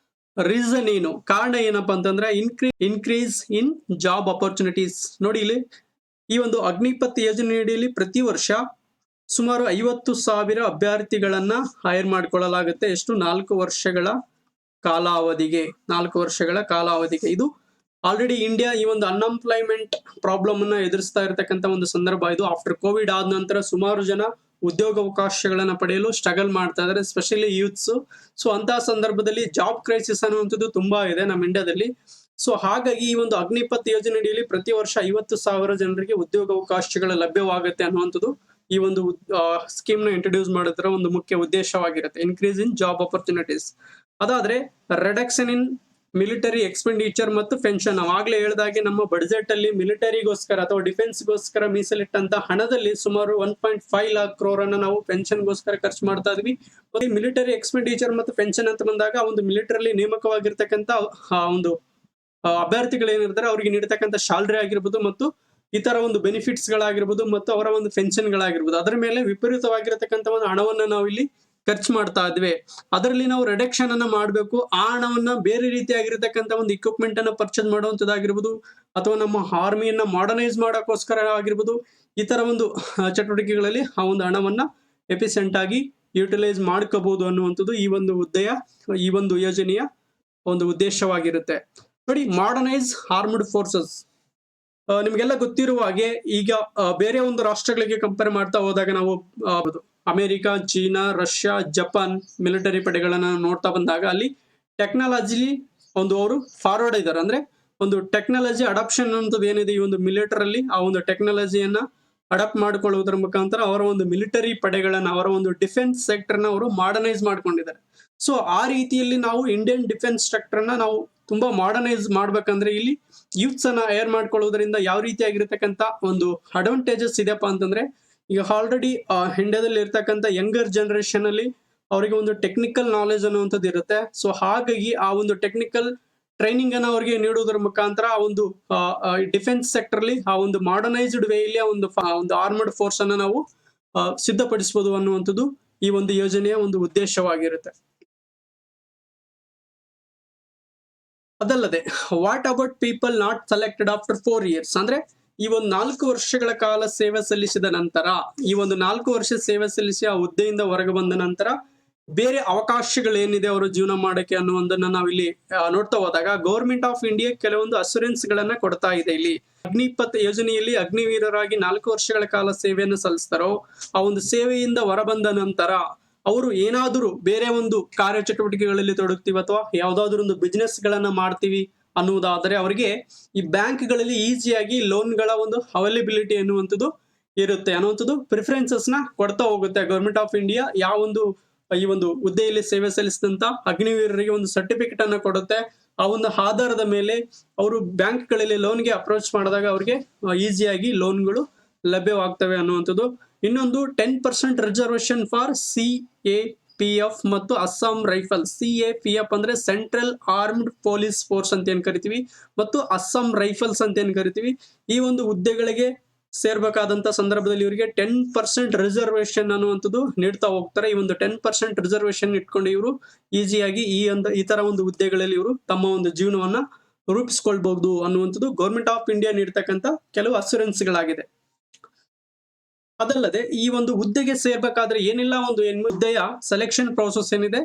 ರೀಸನ್ ಏನು, ಕಾರಣ ಏನಪ್ಪಾ ಅಂತಂದ್ರೆ ಇನ್ಕ್ರೀಸ್ ಇನ್ ಜಾಬ್ ಅಪರ್ಚುನಿಟೀಸ್. ನೋಡಿ, ಇಲ್ಲಿ ಈ ಒಂದು ಅಗ್ನಿಪಥ್ ಯೋಜನೆ ಅಡಿಯಲ್ಲಿ ಪ್ರತಿ ವರ್ಷ ಸುಮಾರು 50,000 ಅಭ್ಯರ್ಥಿಗಳನ್ನ ಹೈರ್ ಮಾಡಿಕೊಳ್ಳಲಾಗುತ್ತೆ. ಎಷ್ಟು? 4 ವರ್ಷಗಳ ಕಾಲಾವಧಿಗೆ. ಇದು ಆಲ್ರೆಡಿ ಇಂಡಿಯಾ ಈ ಒಂದು ಅನ್ಎಂಪ್ಲಾಯ್ಮೆಂಟ್ ಪ್ರಾಬ್ಲಮ್ ಅನ್ನ ಎದುರಿಸ್ತಾ ಇರತಕ್ಕಂತ ಒಂದು ಸಂದರ್ಭ ಇದು. ಆಫ್ಟರ್ ಕೋವಿಡ್ ಆದ ನಂತರ ಸುಮಾರು ಜನ ಉದ್ಯೋಗಾವಕಾಶಗಳನ್ನ ಪಡೆಯಲು ಸ್ಟ್ರಗಲ್ ಮಾಡ್ತಾ ಇದ್ದಾರೆ, ಎಸ್ಪೆಷಲಿ ಯೂತ್ಸ್. ಸೊ ಅಂತಹ ಸಂದರ್ಭದಲ್ಲಿ ಜಾಬ್ ಕ್ರೈಸಿಸ್ ಅನ್ನುವಂಥದ್ದು ತುಂಬಾ ಇದೆ ನಮ್ಮ ಇಂಡಿಯಾದಲ್ಲಿ. ಸೊ ಹಾಗಾಗಿ ಈ ಒಂದು ಅಗ್ನಿಪಥ್ ಯೋಜನೆ ಅಡಿಯಲ್ಲಿ ಪ್ರತಿ ವರ್ಷ 50,000 ಜನರಿಗೆ ಉದ್ಯೋಗಾವಕಾಶಗಳು ಲಭ್ಯವಾಗುತ್ತೆ ಅನ್ನುವಂಥದ್ದು ಈ ಒಂದು ಸ್ಕೀಮ್ ನ ಇಂಟ್ರೊಡ್ಯೂಸ್ ಮಾಡೋದ್ರ ಒಂದು ಮುಖ್ಯ ಉದ್ದೇಶವಾಗಿರುತ್ತೆ. Increase in job opportunities. ಅದಾದ್ರೆ ರಿಡಕ್ಷನ್ ಇನ್ ಮಿಲಿಟರಿ ಎಕ್ಸ್ಪೆಂಡಿಚರ್ ಮತ್ತು ಪೆನ್ಷನ್. ನಾವು ಆಗ್ಲೇ ಹೇಳ್ದಾಗೆ ನಮ್ಮ ಬಡ್ಜೆಟ್ ಅಲ್ಲಿ ಮಿಲಿಟರಿಗೋಸ್ಕರ ಅಥವಾ ಡಿಫೆನ್ಸ್ಗೋಸ್ಕರ ಮೀಸಲಿಟ್ಟಂತ ಹಣದಲ್ಲಿ ಸುಮಾರು 1.5 ಲಾಖ್ ಕ್ರೋರ್ ಅನ್ನ ನಾವು ಪೆನ್ಷನ್ಗೋಸ್ಕರ ಖರ್ಚು ಮಾಡ್ತಾ ಇದ್ವಿ. ಮಿಲಿಟರಿ ಎಕ್ಸ್ಪೆಂಡಿಚರ್ ಮತ್ತು ಪೆನ್ಷನ್ ಅಂತ ಬಂದಾಗ ಒಂದು ಮಿಲಿಟರಿಲಿ ನೇಮಕವಾಗಿರ್ತಕ್ಕಂಥ ಒಂದು ಅಭ್ಯರ್ಥಿಗಳೇನಿರ್ತಾರೆ ಅವರಿಗೆ ನೀಡತಕ್ಕಂಥ ಶಾಲರಿ ಆಗಿರ್ಬೋದು ಮತ್ತು ಇತರ ಒಂದು ಬೆನಿಫಿಟ್ಸ್ ಗಳಾಗಿರ್ಬೋದು ಮತ್ತು ಅವರ ಒಂದು ಪೆನ್ಷನ್ ಗಳಾಗಿರ್ಬೋದು ಅದರ ಮೇಲೆ ವಿಪರೀತವಾಗಿರತಕ್ಕಂಥ ಒಂದು ಹಣವನ್ನ ನಾವು ಇಲ್ಲಿ ಖರ್ಚು ಮಾಡ್ತಾ ಇದ್ವಿ. ಅದರಲ್ಲಿ ನಾವು ರಿಡಕ್ಷನ್ ಅನ್ನ ಮಾಡಬೇಕು. ಆ ಹಣವನ್ನ ಬೇರೆ ರೀತಿಯಾಗಿರ್ತಕ್ಕಂಥ ಒಂದು ಇಕ್ವಿಪ್ಮೆಂಟ್ ಅನ್ನ ಪರ್ಚೇಸ್ ಮಾಡುವಂತದ್ದಾಗಿರ್ಬೋದು ಅಥವಾ ನಮ್ಮ ಆರ್ಮಿಯನ್ನ ಮಾಡರ್ನೈಸ್ ಮಾಡೋಕ್ಕೋಸ್ಕರ ಆಗಿರ್ಬೋದು ಈ ತರ ಒಂದು ಚಟುವಟಿಕೆಗಳಲ್ಲಿ ಆ ಒಂದು ಹಣವನ್ನ ಎಫಿಷಿಯಂಟ್ ಆಗಿ ಯುಟಿಲೈಸ್ ಮಾಡ್ಕೋಬಹುದು ಅನ್ನುವಂಥದ್ದು ಈ ಒಂದು ಯೋಜನೆಯ ಒಂದು ಉದ್ದೇಶವಾಗಿರುತ್ತೆ. ನೋಡಿ, ಮಾಡರ್ನೈಸ್ ಆರ್ಮ್ಡ್ ಫೋರ್ಸಸ್. ನಿಮ್ಗೆಲ್ಲ ಗೊತ್ತಿರುವ ಹಾಗೆ ಈಗ ಬೇರೆ ಒಂದು ರಾಷ್ಟ್ರಗಳಿಗೆ ಕಂಪೇರ್ ಮಾಡ್ತಾ ಹೋದಾಗ ನಾವು America, China, Russia, Japan military ಪಡೆಗಳನ್ನ ನೋಡ್ತಾ ಬಂದಾಗ ಅಲ್ಲಿ ಟೆಕ್ನಾಲಜಿ ಅವರು ಫಾರ್ವರ್ಡ್ ಇದ್ದಾರೆ. ಅಂದ್ರೆ ಒಂದು ಟೆಕ್ನಾಲಜಿ ಅಡಾಪ್ಷನ್ ಅನ್ನೋದು ಏನಿದೆ ಈ ಒಂದು ಮಿಲಿಟರಿ ಆ ಒಂದು ಟೆಕ್ನಾಲಜಿಯನ್ನ ಅಡಾಪ್ಟ್ ಮಾಡಿಕೊಳ್ಳುವುದರ ಮುಖಾಂತರ ಅವರ ಒಂದು ಮಿಲಿಟರಿ ಪಡೆಗಳನ್ನ ಅವರ ಒಂದು ಡಿಫೆನ್ಸ್ ಸೆಕ್ಟರ್ ನ ಅವರು ಮಾಡರ್ನೈಸ್ ಮಾಡ್ಕೊಂಡಿದ್ದಾರೆ. ಸೊ ಆ ರೀತಿಯಲ್ಲಿ ನಾವು ಇಂಡಿಯನ್ ಡಿಫೆನ್ಸ್ ಸೆಕ್ಟರ್ ನ ನಾವು ತುಂಬಾ ಮಾಡರ್ನೈಸ್ ಮಾಡ್ಬೇಕಂದ್ರೆ ಇಲ್ಲಿ ಯೂತ್ಸ್ ಅನ್ನ ಏರ್ ಮಾಡ್ಕೊಳ್ಳೋದ್ರಿಂದ ಯಾವ ರೀತಿಯಾಗಿರ್ತಕ್ಕಂಥ ಒಂದು ಅಡ್ವಾಂಟೇಜಸ್ ಇದೆಯಪ್ಪ ಅಂತಂದ್ರೆ, ಈಗ ಆಲ್ರೆಡಿ ಇಂಡಿಯಾದಲ್ಲಿ ಇರ್ತಕ್ಕಂಥ ಯಂಗರ್ ಜನರೇಷನ್ ಅಲ್ಲಿ ಅವರಿಗೆ ಒಂದು ಟೆಕ್ನಿಕಲ್ ನಾಲೆಜ್ ಅನ್ನುವಂಥದ್ದು ಇರುತ್ತೆ. ಸೊ ಹಾಗಾಗಿ ಆ ಒಂದು ಟೆಕ್ನಿಕಲ್ ಟ್ರೈನಿಂಗ್ ಅನ್ನ ಅವರಿಗೆ ನೀಡುವುದರ ಮುಖಾಂತರ ಆ ಒಂದು ಡಿಫೆನ್ಸ್ ಸೆಕ್ಟರ್ ಅಲ್ಲಿ ಆ ಒಂದು ಮಾಡರ್ನೈಸ್ಡ್ ವೇ ಇಲ್ಲಿ ಒಂದು ಆರ್ಮಡ್ ಫೋರ್ಸ್ ಅನ್ನ ನಾವು ಸಿದ್ಧಪಡಿಸಬಹುದು ಅನ್ನುವಂಥದ್ದು ಈ ಒಂದು ಯೋಜನೆಯ ಒಂದು ಉದ್ದೇಶವಾಗಿರುತ್ತೆ. ಅದಲ್ಲದೆ what about people not selected after 4 years? ಅಂದ್ರೆ ಈ ಒಂದು 4 ವರ್ಷಗಳ ಕಾಲ ಸೇವೆ ಸಲ್ಲಿಸಿದ ನಂತರ, ಈ ಒಂದು 4 ವರ್ಷ ಸೇವೆ ಸಲ್ಲಿಸಿ ಆ ಹುದ್ದೆಯಿಂದ ಹೊರಗೆ ಬಂದ ನಂತರ ಬೇರೆ ಅವಕಾಶಗಳೇನಿದೆ ಅವರು ಜೀವನ ಮಾಡಕ್ಕೆ ಅನ್ನುವುದನ್ನ ನಾವಿಲ್ಲಿ ನೋಡ್ತಾ ಹೋದಾಗ ಗೌರ್ಮೆಂಟ್ ಆಫ್ ಇಂಡಿಯಾ ಕೆಲವೊಂದು ಅಶ್ಯೂರೆನ್ಸ್ ಗಳನ್ನ ಕೊಡ್ತಾ ಇದೆ. ಇಲ್ಲಿ ಅಗ್ನಿಪಥ್ ಯೋಜನೆಯಲ್ಲಿ ಅಗ್ನಿವೀರರಾಗಿ 4 ವರ್ಷಗಳ ಕಾಲ ಸೇವೆಯನ್ನು ಸಲ್ಲಿಸ್ತಾರೋ ಆ ಒಂದು ಸೇವೆಯಿಂದ ಹೊರಬಂದ ನಂತರ ಅವರು ಏನಾದರೂ ಬೇರೆ ಒಂದು ಕಾರ್ಯಚಟುವಟಿಕೆಗಳಲ್ಲಿ ತೊಡಗ್ತೀವಿ ಅಥವಾ ಯಾವ್ದಾದ್ರು ಒಂದು ಬಿಸ್ನೆಸ್ ಗಳನ್ನ ಮಾಡ್ತೀವಿ ಅನ್ನುವುದಾದರೆ ಅವರಿಗೆ ಈ ಬ್ಯಾಂಕ್ಗಳಲ್ಲಿ ಈಸಿಯಾಗಿ ಲೋನ್ಗಳ ಒಂದು ಅವೈಲಬಿಲಿಟಿ ಅನ್ನುವಂಥದ್ದು ಇರುತ್ತೆ ಅನ್ನುವಂಥದ್ದು ಪ್ರಿಫರೆನ್ಸಸ್ ನ ಕೊಡ್ತಾ ಹೋಗುತ್ತೆ. ಗೌರ್ಮೆಂಟ್ ಆಫ್ ಇಂಡಿಯಾ ಈ ಒಂದು ಹುದ್ದೆಯಲ್ಲಿ ಸೇವೆ ಸಲ್ಲಿಸಿದಂತ ಅಗ್ನಿವೀರರಿಗೆ ಒಂದು ಸರ್ಟಿಫಿಕೇಟ್ ಅನ್ನ ಕೊಡುತ್ತೆ. ಆ ಒಂದು ಆಧಾರದ ಮೇಲೆ ಅವರು ಬ್ಯಾಂಕ್ಗಳಲ್ಲಿ ಲೋನ್ಗೆ ಅಪ್ರೋಚ್ ಮಾಡಿದಾಗ ಅವರಿಗೆ ಈಸಿಯಾಗಿ ಲೋನ್ಗಳು ಲಭ್ಯವಾಗ್ತವೆ ಅನ್ನುವಂಥದ್ದು. ಇನ್ನೊಂದು 10% ರಿಸರ್ವೇಶನ್ ಫಾರ್ CAPF ಮತ್ತು ಅಸ್ಸಾಂ ರೈಫಲ್. CAPF ಅಂದ್ರೆ ಸೆಂಟ್ರಲ್ ಆರ್ಮ್ಡ್ ಪೊಲೀಸ್ ಫೋರ್ಸ್ ಅಂತ ಏನ್ ಕರಿತೀವಿ ಮತ್ತು ಅಸ್ಸಾಂ ರೈಫಲ್ಸ್ ಅಂತ ಏನ್ ಕರಿತೀವಿ. ಈ ಒಂದು ಹುದ್ದೆಗಳಿಗೆ ಸೇರ್ಬೇಕಾದಂತ ಸಂದರ್ಭದಲ್ಲಿ ಇವರಿಗೆ 10% ರಿಸರ್ವೇಶನ್ ಅನ್ನುವಂಥದ್ದು ನೀಡ್ತಾ ಹೋಗ್ತಾರೆ. ಈ ಒಂದು 10% ರಿಸರ್ವೇಶನ್ ಇಟ್ಕೊಂಡು ಇವರು ಈಸಿಯಾಗಿ ಈ ತರ ಒಂದು ಹುದ್ದೆಗಳಲ್ಲಿ ಇವರು ತಮ್ಮ ಒಂದು ಜೀವನವನ್ನ ರೂಪಿಸ್ಕೊಳ್ಬಹುದು ಅನ್ನುವಂಥದ್ದು ಗೌರ್ಮೆಂಟ್ ಆಫ್ ಇಂಡಿಯಾ ನೀಡ್ತಕ್ಕಂಥ ಕೆಲವು ಅಶ್ಯೂರೆನ್ಸ್ ಗಳಾಗಿದೆ. ಅದಲ್ಲದೆ ಈ ಒಂದು ಹುದ್ದೆಗೆ ಸೇರ್ಬೇಕಾದ್ರೆ ಏನೆಲ್ಲ ಒಂದು ಹುದ್ದೆಯ ಸೆಲೆಕ್ಷನ್ ಪ್ರೋಸೆಸ್ ಏನಿದೆ,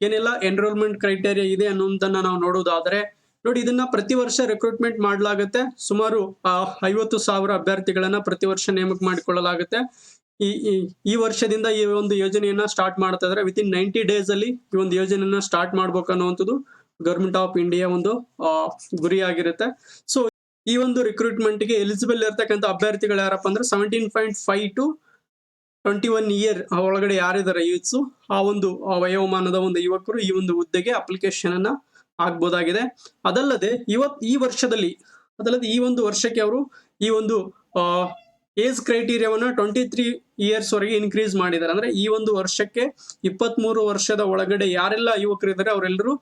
ಏನೆಲ್ಲ ಎನ್ರೋಲ್ಮೆಂಟ್ ಕ್ರೈಟೇರಿಯಾ ಇದೆ ಅನ್ನೋದನ್ನ ನಾವು ನೋಡೋದಾದ್ರೆ, ನೋಡಿ ಇದನ್ನ ಪ್ರತಿ ವರ್ಷ ರಿಕ್ರೂಟ್ಮೆಂಟ್ ಮಾಡಲಾಗುತ್ತೆ. ಸುಮಾರು 50,000 ಅಭ್ಯರ್ಥಿಗಳನ್ನ ಪ್ರತಿ ವರ್ಷ ನೇಮಕ ಮಾಡಿಕೊಳ್ಳಲಾಗುತ್ತೆ. ಈ ವರ್ಷದಿಂದ ಈ ಒಂದು ಯೋಜನೆಯನ್ನ ಸ್ಟಾರ್ಟ್ ಮಾಡ್ತಾ ಇದ್ರೆ ವಿತಿನ್ 90 days ಅಲ್ಲಿ ಈ ಒಂದು ಯೋಜನೆಯನ್ನ ಸ್ಟಾರ್ಟ್ ಮಾಡ್ಬೇಕು ಅನ್ನುವಂಥದ್ದು ಗೌರ್ಮೆಂಟ್ ಆಫ್ ಇಂಡಿಯಾ ಒಂದು ಗುರಿ ಆಗಿರುತ್ತೆ. ಸೊ ಈ ಒಂದು ರಿಕ್ರೂಟ್ಮೆಂಟ್ ಗೆ ಎಲಿಜಿಬಲ್ ಇರ್ತಕ್ಕಂಥ ಅಭ್ಯರ್ಥಿಗಳು ಯಾರಪ್ಪ ಅಂದ್ರೆ 17.5 to 21 year ಒಳಗಡೆ ಯಾರಿದ್ದಾರೆ ಯೂತ್ಸ್, ಆ ಒಂದು ವಯೋಮಾನದ ಒಂದು ಯುವಕರು ಈ ಒಂದು ಹುದ್ದೆಗೆ ಅಪ್ಲಿಕೇಶನ್ ಅನ್ನ ಹಾಕ್ಬೋದಾಗಿದೆ. ಅದಲ್ಲದೆ ಈ ಒಂದು ವರ್ಷಕ್ಕೆ ಅವರು ಈ ಒಂದು ಏಜ್ ಕ್ರೈಟೀರಿಯಾವನ್ನ 23 years ವರೆಗೆ ಇನ್ಕ್ರೀಸ್ ಮಾಡಿದ್ದಾರೆ. ಅಂದ್ರೆ ಈ ಒಂದು ವರ್ಷಕ್ಕೆ 23 ವರ್ಷದ ಒಳಗಡೆ ಯಾರೆಲ್ಲ ಯುವಕರಿದ್ದಾರೆ ಅವರೆಲ್ಲರೂ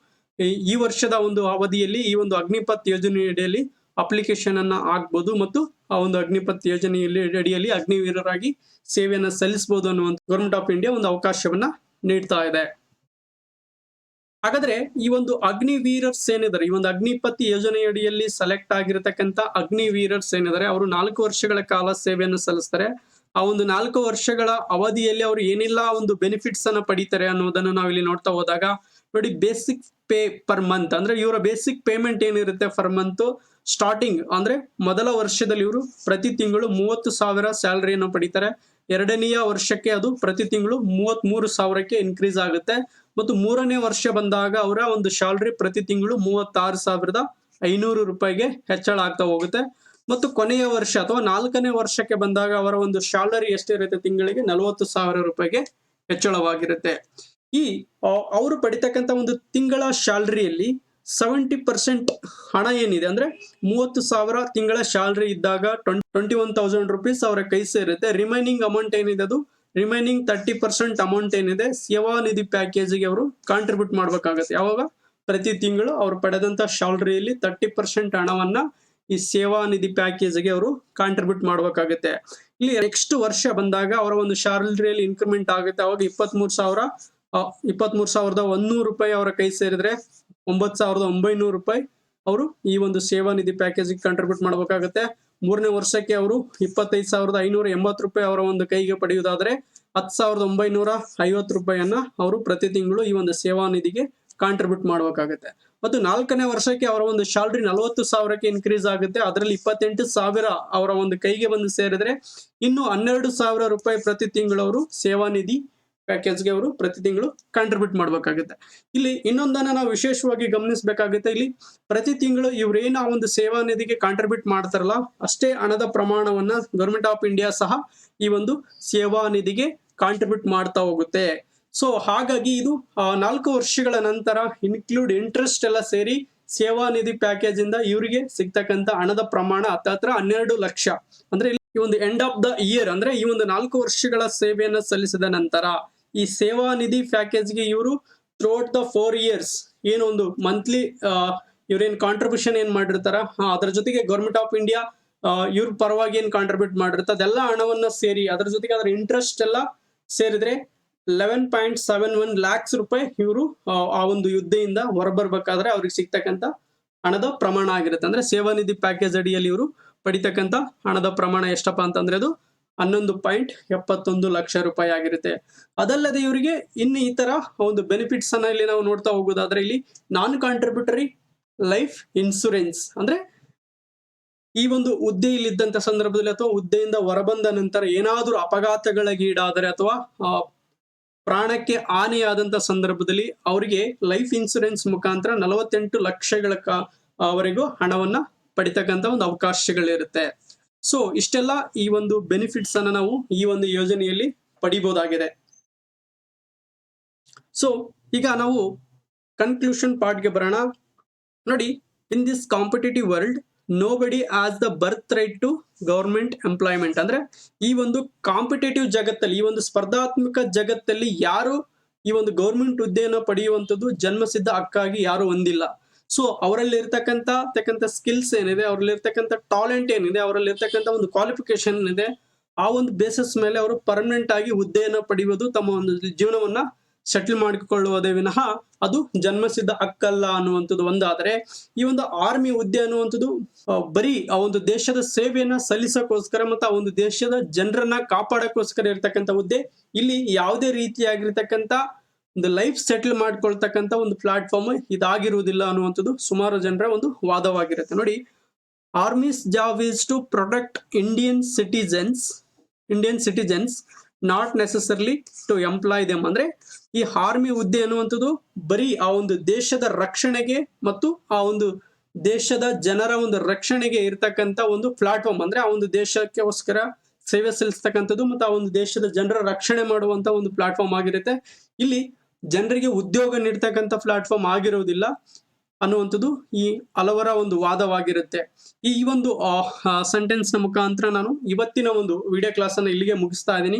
ಈ ವರ್ಷದ ಒಂದು ಅವಧಿಯಲ್ಲಿ ಈ ಒಂದು ಅಗ್ನಿಪಥ್ ಯೋಜನೆಯಡಿಯಲ್ಲಿ ಅಪ್ಲಿಕೇಶನ್ ಅನ್ನ ಹಾಕ್ಬಹುದು ಮತ್ತು ಆ ಒಂದು ಅಗ್ನಿಪಥ್ ಯೋಜನೆಯಲ್ಲಿ ಅಡಿಯಲ್ಲಿ ಅಗ್ನಿವೀರರಾಗಿ ಸೇವೆಯನ್ನ ಸಲ್ಲಿಸಬಹುದು ಅನ್ನುವಂಥ ಗೌರ್ಮೆಂಟ್ ಆಫ್ ಇಂಡಿಯಾ ಒಂದು ಅವಕಾಶವನ್ನ ನೀಡ್ತಾ ಇದೆ. ಹಾಗಾದ್ರೆ ಈ ಒಂದು ಅಗ್ನಿವೀರರ್ಸ್ ಏನಿದ್ದಾರೆ, ಈ ಒಂದು ಅಗ್ನಿಪಥ್ ಯೋಜನೆಯಡಿಯಲ್ಲಿ ಸೆಲೆಕ್ಟ್ ಆಗಿರತಕ್ಕಂತ ಅಗ್ನಿವೀರರ್ಸ್ ಏನಿದ್ದಾರೆ ಅವರು 4 ವರ್ಷಗಳ ಕಾಲ ಸೇವೆಯನ್ನು ಸಲ್ಲಿಸ್ತಾರೆ. ಆ ಒಂದು 4 ವರ್ಷಗಳ ಅವಧಿಯಲ್ಲಿ ಅವರು ಏನೆಲ್ಲ ಒಂದು ಬೆನಿಫಿಟ್ಸ್ ಅನ್ನ ಪಡಿತಾರೆ ಅನ್ನೋದನ್ನ ನಾವು ಇಲ್ಲಿ ನೋಡ್ತಾ ಹೋದಾಗ, ನೋಡಿ ಬೇಸಿಕ್ ಪೇ ಪರ್ ಮಂತ್ ಅಂದ್ರೆ ಇವರ ಬೇಸಿಕ್ ಪೇಮೆಂಟ್ ಏನಿರುತ್ತೆ ಪರ್ ಮಂತ್ ಸ್ಟಾರ್ಟಿಂಗ್ ಅಂದ್ರೆ ಮೊದಲ ವರ್ಷದಲ್ಲಿ ಇವರು ಪ್ರತಿ ತಿಂಗಳು 30,000 ಸ್ಯಾಲರಿಯನ್ನು ಪಡಿತಾರೆ. ಎರಡನೆಯ ವರ್ಷಕ್ಕೆ ಅದು ಪ್ರತಿ ತಿಂಗಳು 33,000ಕ್ಕೆ ಇನ್ಕ್ರೀಸ್ ಆಗುತ್ತೆ ಮತ್ತು 3ನೇ ವರ್ಷ ಬಂದಾಗ ಅವರ ಒಂದು ಸ್ಯಾಲರಿ ಪ್ರತಿ ತಿಂಗಳು 36,500 ರೂಪಾಯಿಗೆ ಹೆಚ್ಚಳ ಆಗ್ತಾ ಹೋಗುತ್ತೆ ಮತ್ತು ಕೊನೆಯ ವರ್ಷ ಅಥವಾ 4ನೇ ವರ್ಷಕ್ಕೆ ಬಂದಾಗ ಅವರ ಒಂದು ಸ್ಯಾಲರಿ ಎಷ್ಟಿರುತ್ತೆ ತಿಂಗಳಿಗೆ 40,000 ರೂಪಾಯಿಗೆ ಹೆಚ್ಚಳವಾಗಿರುತ್ತೆ. ಅವರು ಪಡಿತಕ್ಕಂತ ಒಂದು ತಿಂಗಳ ಸ್ಯಾಲರಿಯಲ್ಲಿ 70% ಹಣ ಏನಿದೆ ಅಂದ್ರೆ 30,000 ತಿಂಗಳ ಸ್ಯಾಲರಿ ಇದ್ದಾಗ 21,000 rupees ಅವರ ಕೈ ಸೇರುತ್ತೆ. ರಿಮೈನಿಂಗ್ ಅಮೌಂಟ್ ಏನಿದೆ ಅದು ರಿಮೈನಿಂಗ್ 30% ಅಮೌಂಟ್ ಏನಿದೆ ಸೇವಾ ನಿಧಿ ಪ್ಯಾಕೇಜ್ಗೆ ಅವರು ಕಾಂಟ್ರಿಬ್ಯೂಟ್ ಮಾಡ್ಬೇಕಾಗತ್ತೆ. ಯಾವಾಗ? ಪ್ರತಿ ತಿಂಗಳು ಅವರು ಪಡೆದಂತ ಸ್ಯಾಲರಿಯಲ್ಲಿ 30% ಹಣವನ್ನ ಈ ಸೇವಾ ನಿಧಿ ಪ್ಯಾಕೇಜ್ಗೆ ಅವರು ಕಾಂಟ್ರಿಬ್ಯೂಟ್ ಮಾಡ್ಬೇಕಾಗತ್ತೆ. ಇಲ್ಲಿ ನೆಕ್ಸ್ಟ್ ವರ್ಷ ಬಂದಾಗ ಅವರ ಒಂದು ಸ್ಯಾಲರಿಯಲ್ಲಿ ಇನ್ಕ್ರಿಮೆಂಟ್ ಆಗುತ್ತೆ. ಅವಾಗ 23,100 ರೂಪಾಯಿ ಅವರ ಕೈ ಸೇರಿದ್ರೆ 9,900 ರೂಪಾಯಿ ಅವರು ಈ ಒಂದು ಸೇವಾ ನಿಧಿ ಪ್ಯಾಕೇಜ್ ಕಾಂಟ್ರಿಬ್ಯೂಟ್ ಮಾಡಬೇಕಾಗುತ್ತೆ. 3ನೇ ವರ್ಷಕ್ಕೆ ಅವರು 25,580 ರೂಪಾಯಿ ಅವರ ಒಂದು ಕೈಗೆ ಪಡೆಯುವುದಾದ್ರೆ 10,950 ರೂಪಾಯಿಯನ್ನ ಅವರು ಪ್ರತಿ ತಿಂಗಳು ಈ ಒಂದು ಸೇವಾ ನಿಧಿಗೆ ಕಾಂಟ್ರಿಬ್ಯೂಟ್ ಮಾಡಬೇಕಾಗುತ್ತೆ. ಮತ್ತು 4ನೇ ವರ್ಷಕ್ಕೆ ಅವರ ಒಂದು ಸ್ಯಾಲರಿ 40,000ಕ್ಕೆ ಇನ್ಕ್ರೀಸ್ ಆಗುತ್ತೆ. ಅದರಲ್ಲಿ 28,000 ಅವರ ಒಂದು ಕೈಗೆ ಬಂದು ಸೇರಿದ್ರೆ ಇನ್ನು 12,000 ರೂಪಾಯಿ ಪ್ರತಿ ತಿಂಗಳು ಅವರು ಸೇವಾ ನಿಧಿ ಪ್ಯಾಕೇಜ್ಗೆ ಅವರು ಪ್ರತಿ ತಿಂಗಳು ಕಾಂಟ್ರಿಬ್ಯೂಟ್ ಮಾಡಬೇಕಾಗುತ್ತೆ. ಇಲ್ಲಿ ಇನ್ನೊಂದನ್ನ ನಾವು ವಿಶೇಷವಾಗಿ ಗಮನಿಸಬೇಕಾಗುತ್ತೆ. ಇಲ್ಲಿ ಪ್ರತಿ ತಿಂಗಳು ಇವ್ರೇನು ಆ ಒಂದು ಸೇವಾ ನಿಧಿಗೆ ಕಾಂಟ್ರಿಬ್ಯೂಟ್ ಮಾಡ್ತಾರಲ್ಲ ಅಷ್ಟೇ ಹಣದ ಪ್ರಮಾಣವನ್ನ ಗವರ್ಮೆಂಟ್ ಆಫ್ ಇಂಡಿಯಾ ಸಹ ಈ ಒಂದು ಸೇವಾ ನಿಧಿಗೆ ಕಾಂಟ್ರಿಬ್ಯೂಟ್ ಮಾಡ್ತಾ ಹೋಗುತ್ತೆ. ಸೊ ಹಾಗಾಗಿ ಇದು 4 ವರ್ಷಗಳ ನಂತರ ಇನ್ಕ್ಲೂಡ್ ಇಂಟ್ರೆಸ್ಟ್ ಎಲ್ಲ ಸೇರಿ ಸೇವಾ ನಿಧಿ ಪ್ಯಾಕೇಜ್ ಇಂದ ಇವರಿಗೆ ಸಿಗ್ತಕ್ಕಂತ ಹಣದ ಪ್ರಮಾಣ ಹತ್ತತ್ರ 12 ಲಕ್ಷ. ಅಂದ್ರೆ ಈ ಒಂದು ಎಂಡ್ ಆಫ್ ದ ಇಯರ್ ಅಂದ್ರೆ ಈ ಒಂದು 4 ವರ್ಷಗಳ ಸೇವೆಯನ್ನ ಸಲ್ಲಿಸಿದ ನಂತರ ಈ ಸೇವಾ ನಿಧಿ ಪ್ಯಾಕೇಜ್ಗೆ ಇವರು ಥ್ರೂಔಟ್ ದ 4 years ಏನೋ ಒಂದು ಮಂತ್ಲಿ ಇವ್ರೇನ್ ಕಾಂಟ್ರಿಬ್ಯೂಷನ್ ಏನ್ ಮಾಡಿರ್ತಾರ ಅದರ ಜೊತೆಗೆ ಗವರ್ಮೆಂಟ್ ಆಫ್ ಇಂಡಿಯಾ ಇವ್ರ ಪರವಾಗಿ ಏನ್ ಕಾಂಟ್ರಿಬ್ಯೂಟ್ ಮಾಡಿರ್ತ ಅದೆಲ್ಲ ಹಣವನ್ನ ಸೇರಿ ಅದರ ಜೊತೆಗೆ ಅದರ ಇಂಟ್ರೆಸ್ಟ್ ಎಲ್ಲ ಸೇರಿದ್ರೆ 11.71 lakhs ರೂಪಾಯಿ ಇವರು ಆ ಒಂದು ಯುದ್ಧದಿಂದ ಹೊರಬರ್ಬೇಕಾದ್ರೆ ಅವ್ರಿಗೆ ಸಿಗ್ತಕ್ಕಂತ ಹಣದ ಪ್ರಮಾಣ ಆಗಿರುತ್ತೆ. ಅಂದ್ರೆ ಸೇವಾ ನಿಧಿ ಪ್ಯಾಕೇಜ್ ಅಡಿಯಲ್ಲಿ ಇವರು ಪಡಿತಕ್ಕಂತ ಹಣದ ಪ್ರಮಾಣ ಎಷ್ಟಪ್ಪ ಅಂತಂದ್ರೆ ಅದು 11.71 ಲಕ್ಷ ರೂಪಾಯಿ ಆಗಿರುತ್ತೆ. ಅದಲ್ಲದೆ ಇವರಿಗೆ ಇನ್ನು ಈ ತರ ಒಂದು ಬೆನಿಫಿಟ್ಸ್ ಅನ್ನ ಇಲ್ಲಿ ನಾವು ನೋಡ್ತಾ ಹೋಗೋದಾದ್ರೆ ಇಲ್ಲಿ ನಾನ್ ಕಾಂಟ್ರಿಬ್ಯೂಟರಿ ಲೈಫ್ ಇನ್ಶೂರೆನ್ಸ್ ಅಂದ್ರೆ ಈ ಒಂದು ಹುದ್ದೆಯಲ್ಲಿದ್ದಂತ ಸಂದರ್ಭದಲ್ಲಿ ಅಥವಾ ಹುದ್ದೆಯಿಂದ ಹೊರಬಂದ ನಂತರ ಏನಾದರೂ ಅಪಘಾತಗಳಿಗೀಡಾದರೆ ಅಥವಾ ಪ್ರಾಣಕ್ಕೆ ಹಾನಿಯಾದಂತ ಸಂದರ್ಭದಲ್ಲಿ ಅವರಿಗೆ ಲೈಫ್ ಇನ್ಶೂರೆನ್ಸ್ ಮುಖಾಂತರ 48 ಲಕ್ಷಗಳ ವರೆಗೂ ಹಣವನ್ನ ಪಡಿತಕ್ಕಂತ ಒಂದು ಅವಕಾಶಗಳಿರುತ್ತೆ. ಸೊ ಇಷ್ಟೆಲ್ಲ ಈ ಒಂದು ಬೆನಿಫಿಟ್ಸ್ ಅನ್ನ ನಾವು ಈ ಒಂದು ಯೋಜನೆಯಲ್ಲಿ ಪಡಿಬಹುದಾಗಿದೆ. ಸೊ ಈಗ ನಾವು ಕನ್ಕ್ಲೂಷನ್ ಪಾರ್ಟ್ಗೆ ಬರೋಣ. ನೋಡಿ, in this competitive world nobody has the birth right to government employment. ಅಂದ್ರೆ ಈ ಒಂದು ಕಾಂಪಿಟೇಟಿವ್ ಜಗತ್ತಲ್ಲಿ ಈ ಒಂದು ಸ್ಪರ್ಧಾತ್ಮಕ ಜಗತ್ತಲ್ಲಿ ಯಾರು ಈ ಒಂದು ಗವರ್ಮೆಂಟ್ ಹುದ್ದೆಯನ್ನು ಪಡೆಯುವಂಥದ್ದು ಜನ್ಮಸಿದ್ಧ ಹಕ್ಕಾಗಿ ಯಾರು ಹೊಂದಿಲ್ಲ. ಸೊ ಅವರಲ್ಲಿ ಇರ್ತಕ್ಕಂಥ ಸ್ಕಿಲ್ಸ್ ಏನಿದೆ, ಅವರಲ್ಲಿ ಇರ್ತಕ್ಕಂಥ ಟಾಲೆಂಟ್ ಏನಿದೆ, ಅವರಲ್ಲಿ ಇರ್ತಕ್ಕಂಥ ಒಂದು ಕ್ವಾಲಿಫಿಕೇಶನ್ ಏನಿದೆ, ಆ ಒಂದು ಬೇಸಿಸ್ ಮೇಲೆ ಅವರು ಪರ್ಮನೆಂಟ್ ಆಗಿ ಹುದ್ದೆಯನ್ನು ಪಡೆಯುವುದು, ತಮ್ಮ ಒಂದು ಜೀವನವನ್ನ ಸೆಟಲ್ ಮಾಡಿಕೊಳ್ಳುವುದೇ ವಿನಃ ಅದು ಜನ್ಮಸಿದ್ಧ ಹಕ್ಕಲ್ಲ ಅನ್ನುವಂಥದ್ದು ಒಂದಾದರೆ, ಈ ಒಂದು ಆರ್ಮಿ ಹುದ್ದೆ ಅನ್ನುವಂಥದ್ದು ಬರೀ ಆ ಒಂದು ದೇಶದ ಸೇವೆಯನ್ನ ಸಲ್ಲಿಸಕ್ಕೋಸ್ಕರ ಮತ್ತು ಆ ಒಂದು ದೇಶದ ಜನರನ್ನ ಕಾಪಾಡಕ್ಕೋಸ್ಕರ ಇರ್ತಕ್ಕಂಥ ಹುದ್ದೆ. ಇಲ್ಲಿ ಯಾವುದೇ ರೀತಿಯಾಗಿರ್ತಕ್ಕಂಥ ಒಂದು ಲೈಫ್ ಸೆಟಲ್ ಮಾಡ್ಕೊಳ್ತಕ್ಕಂಥ ಒಂದು ಪ್ಲಾಟ್ಫಾರ್ಮ್ ಇದಾಗಿರುವುದಿಲ್ಲ ಅನ್ನುವಂಥದ್ದು ಸುಮಾರು ಜನರ ಒಂದು ವಾದವಾಗಿರುತ್ತೆ. ನೋಡಿ, army's job is to protect Indian citizens not necessarily to employ them. ಅಂದ್ರೆ ಈ ಆರ್ಮಿ ಹುದ್ದೆ ಅನ್ನುವಂಥದ್ದು ಬರೀ ಆ ಒಂದು ದೇಶದ ರಕ್ಷಣೆಗೆ ಮತ್ತು ಆ ಒಂದು ದೇಶದ ಜನರ ಒಂದು ರಕ್ಷಣೆಗೆ ಇರ್ತಕ್ಕಂಥ ಒಂದು ಪ್ಲಾಟ್ಫಾರ್ಮ್. ಅಂದ್ರೆ ಆ ಒಂದು ದೇಶಕ್ಕೋಸ್ಕರ ಸೇವೆ ಸಲ್ಲಿಸ್ತಕ್ಕಂಥದ್ದು ಮತ್ತು ಆ ಒಂದು ದೇಶದ ಜನರ ರಕ್ಷಣೆ ಮಾಡುವಂತ ಒಂದು ಪ್ಲಾಟ್ಫಾರ್ಮ್ ಆಗಿರುತ್ತೆ. ಇಲ್ಲಿ ಜನರಿಗೆ ಉದ್ಯೋಗ ನೀಡ್ತಕ್ಕಂಥ ಪ್ಲಾಟ್ಫಾರ್ಮ್ ಆಗಿರುವುದಿಲ್ಲ ಅನ್ನುವಂಥದ್ದು ಈ ಹಲವರ ಒಂದು ವಾದವಾಗಿರುತ್ತೆ. ಈ ಒಂದು ಸೆಂಟೆನ್ಸ್ ನ ಮುಖಾಂತರ ನಾನು ಇವತ್ತಿನ ಒಂದು ವಿಡಿಯೋ ಕ್ಲಾಸ್ ಅನ್ನು ಇಲ್ಲಿಗೆ ಮುಗಿಸ್ತಾ ಇದ್ದೀನಿ.